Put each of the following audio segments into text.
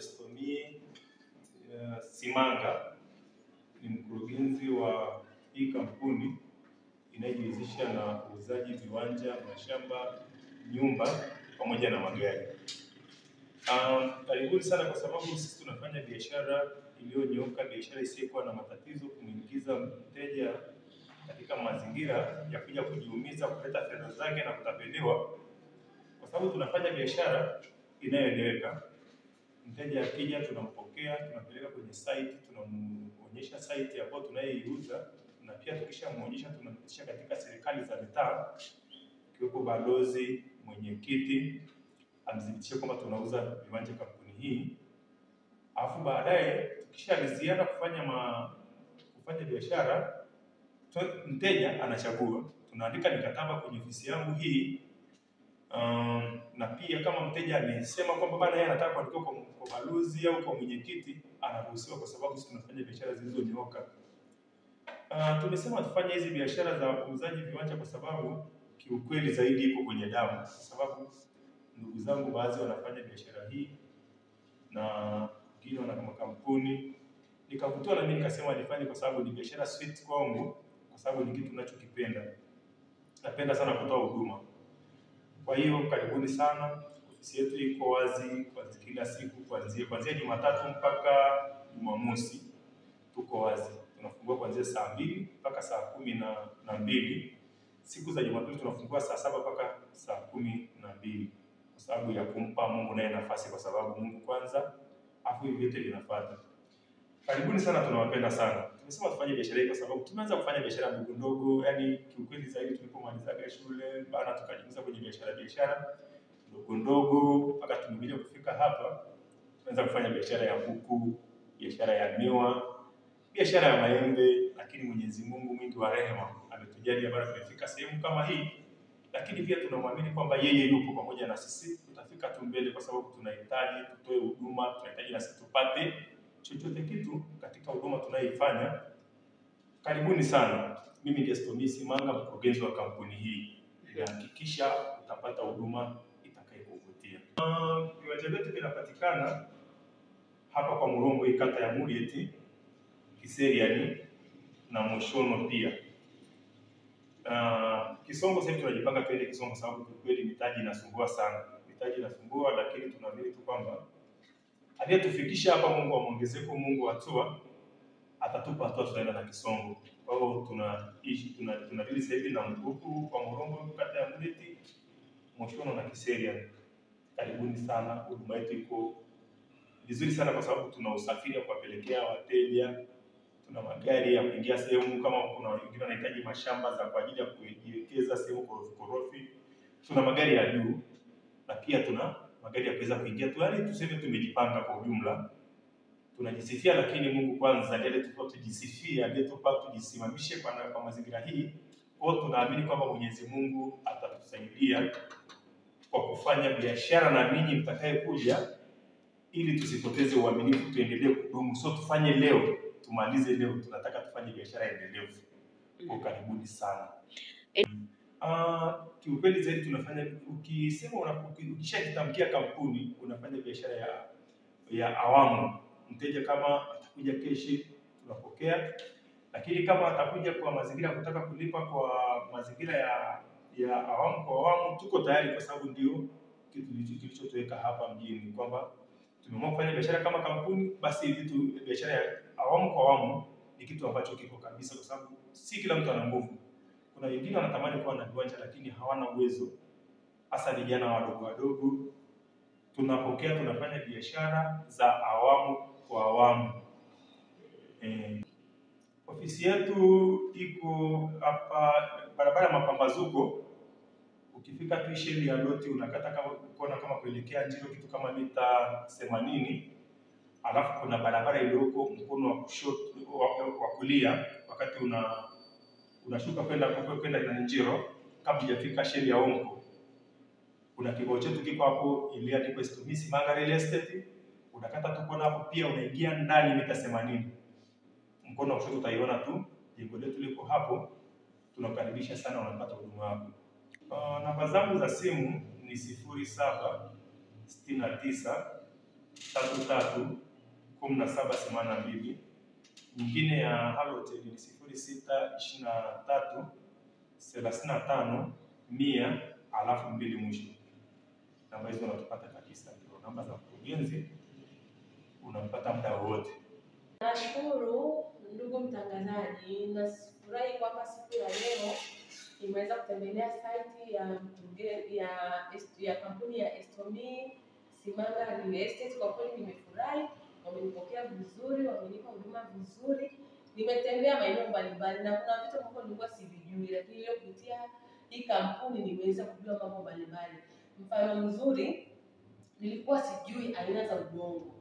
Destomy Simanga, ni mkurugenzi wa hii kampuni inayojihusisha na uuzaji viwanja, mashamba, nyumba pamoja na magari. Karibuni sana kwa sababu sisi tunafanya biashara iliyonyooka, biashara isiyokuwa na matatizo, kumuingiza mteja katika mazingira ya kuja kujiumiza, kuleta fedha zake na kutapeliwa, kwa sababu tunafanya biashara inayoeleweka. Mteja akija, tunampokea, tunapeleka kwenye site, tunamuonyesha site ambayo tunayeiuza, na pia tukishamuonyesha tunampitisha katika serikali za mitaa, kiwepo balozi, mwenyekiti, amdhibitishe kwamba tunauza viwanja kampuni hii. Alafu baadaye tukishaliziana kufanya biashara, mteja anachagua. Tunaandika mikataba kwenye ofisi yangu hii. Na pia kama mteja amesema kwamba bana yeye anataka kuandikwa kwa balozi au kwa mwenyekiti, anaruhusiwa, kwa sababu sisi tunafanya biashara zilizonyooka. Tumesema tufanye hizi biashara za uuzaji viwanja kwa sababu kiukweli zaidi iko kwenye damu, kwa sababu ndugu zangu baadhi wanafanya biashara hii na wengine wana makampuni. Nikavutiwa na mimi nikasema nifanye kwa sababu ni biashara sweet kwangu, kwa sababu ni kitu ninachokipenda. Napenda sana kutoa huduma. Kwa hiyo karibuni sana. Ofisi yetu iko wazi kwa kila siku kuanzia Jumatatu mpaka Jumamosi. Tuko wazi. Tunafungua kuanzia saa 2 mpaka saa 12. Siku za Jumapili tunafungua saa 7 mpaka saa 12, kwa sababu ya kumpa Mungu naye nafasi, kwa sababu Mungu kwanza, afu hivi vyote vinafuata. Karibuni sana, tunawapenda sana. Tumesema tufanye biashara hii kwa sababu tumeanza kufanya biashara ndogo ndogo, yani kiukweli zaidi tulipomaliza shule, baada tukajifunza kwenye biashara ndogo ndogo mpaka tumekuja kufika hapa. Tumeanza kufanya biashara ya kuku, biashara ya miwa, biashara ya maembe, lakini Mwenyezi Mungu mwingi wa rehema ametujalia bado tumefika sehemu kama hii. Lakini pia tunamwamini kwamba yeye yupo pamoja na sisi, tutafika tu mbele, kwa sababu tunahitaji tutoe huduma, tunahitaji na sisi tupate chochote kitu katika huduma tunayoifanya. Karibuni sana. Mimi ni Destomy Simanga, mkurugenzi wa kampuni hii. Nahakikisha utapata huduma itakayokuvutia. Viwanja vyetu vinapatikana hapa kwa Murongo, kata ya Murieti, Kiseriani na Moshono pia. Kisongo sasa tunajipanga twende Kisongo, sababu kweli mitaji inasumbua sana. Mitaji inasumbua, lakini tunaamini tu kwamba aliyetufikisha hapa, Mungu amuongezeko, Mungu atua atatupa hatua, tutaenda na Kisongo. Kwa hiyo tunadili sasa hivi na Mguku kwa Murongo, kata ya Murieti, Moshono na Kiseriani. Karibuni sana. Huduma yetu iko vizuri sana, kwa sababu tuna usafiri wa kuwapelekea wateja. Tuna magari ya kuingia sehemu, kama kuna wengine wanahitaji mashamba za kwa ajili ya kujiwekeza sehemu korofi. Tuna magari ya juu, na pia tuna magari ya kuweza kuingia tu, yaani tuseme tumejipanga kwa ujumla. Tunajisifia, lakini Mungu kwanza ndiye tujisifia, ndiye tujisimamishe kwa mazingira hii. Kwa tunaamini kwamba Mwenyezi Mungu atatusaidia kwa kufanya biashara na ninyi mtakayekuja, ili tusipoteze uaminifu, tuendelee kudumu. So tufanye leo, tumalize leo, tunataka tufanye biashara endelevu. Kwa karibuni sana. Kiukweli zaidi tunafanya, ukishajitamkia kampuni, unafanya biashara ya awamu. Mteja kama atakuja keshi, tunapokea. Lakini kama atakuja kwa mazingira ya kutaka kulipa kwa mazingira ya awamu kwa awamu, tuko tayari, kwa sababu ndio kitu kilichotuweka hapa mjini, kwamba tumeamua kufanya biashara kama kampuni. Basi biashara ya awamu kwa awamu ni kitu ambacho kiko kabisa, kwa sababu si kila mtu ana nguvu. Kuna wengine wanatamani kuwa na viwanja lakini hawana uwezo, hasa vijana wadogo. Tunapokea, tunafanya biashara za awamu kwa awamu. Ofisi yetu iko hapa barabara ya Mapambazuko. Ukifika tu sheli ya Loti, unakata kama kuelekea Njiro, kitu kama mita 80. Alafu kuna barabara iliyoko mkono wa kushoto wa kulia, wakati unashuka kwenda Njiro, kabla hujafika sheli ya Onko. Kuna kibao chetu kiko hapo, iliandikwa Destomy Simanga Real Estate. Unakata tu kona hapo, pia unaingia ndani mita 80. Mkono wa kushoto utaiona tu jengo letu liko hapo. Tunakaribisha sana, unapata huduma hapo. Namba zangu za simu ni 0769 33 1782. Nyingine ya Halotel ni 0623 35 100 alafu 2 mwisho. Namba hizo unatupata kabisa, ndio namba za mkurugenzi, unampata muda wote. Nashukuru ndugu mtangazaji, nafurahi kwamba siku ya leo nimeweza kutembelea site ya kampuni ya Estomi Simanga Real Estate. Kwa kweli nimefurahi, wamenipokea vizuri, wamenipa huduma vizuri. Nimetembea maeneo mbalimbali na kuna vitu ambavyo nilikuwa sivijui, lakini leo kupitia hii kampuni nimeweza kujua mambo mbalimbali. Mfano mzuri, nilikuwa sijui aina za udongo.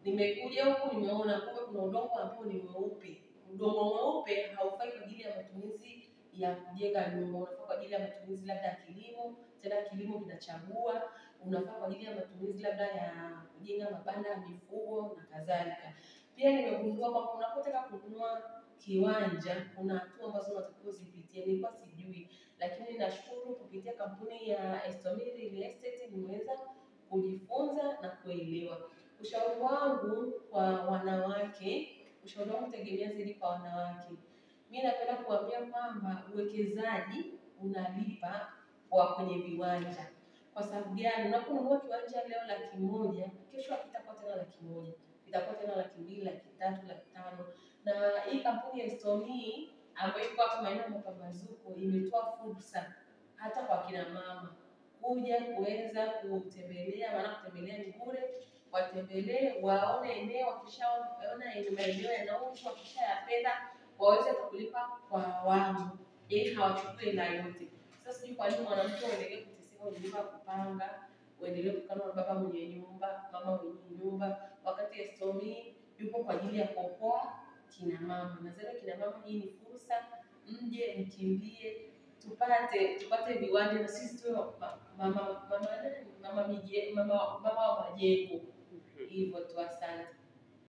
Nimekuja huku nimeona kumbe kuna udongo ambao ni mweupe. Udongo mweupe haufai kwa ajili ya matumizi ya kujenga nyumba, unafaa kwa ajili ya matumizi labda ya kilimo, tena kilimo kinachagua, unafaa kwa ajili ya matumizi labda ya kujenga mabanda ya mifugo na kadhalika. Pia nimegundua kwamba unapotaka kununua kiwanja kuna hatua ambazo unatakiwa uzipitie. Nilikuwa sijui, lakini nashukuru kupitia kampuni ya Estomi Real Estate nimeweza kujifunza na kuelewa. Ushauri wangu kwa wanawake, ushauri wangu tegemea zaidi kwa wanawake. Mimi napenda kuambia kwamba uwekezaji unalipa kwa kwenye viwanja. Kwa sababu gani? Unaponunua kiwanja leo 100,000, kesho kitakuwa tena 100,000, kitakuwa tena 200,000, 300,000, 500,000. Na hii kampuni ya Estomi ambayo iko hapa maeneo ya Mapambazuko imetoa fursa hata kwa kina mama kuja kuweza kutembelea, maana kutembelea ni bure. Watembelee, waone eneo, wakishaona maeneo yanauzwa, wakishayapenda waweze kulipa kwa awamu, ili hawachukue hela yote. Sasa sijui kwa nini mwanamke uendelee kuteseka nyumba kupanga, uendelee kukana na baba mwenye nyumba, mama mwenye nyumba, wakati Estomi yupo kwa ajili ya kuokoa kina mama. Nadhani kina mama, hii ni fursa, mje mkimbie, tupate viwanja na sisi tuwe mama wa majengo. Hivyo tu, asante.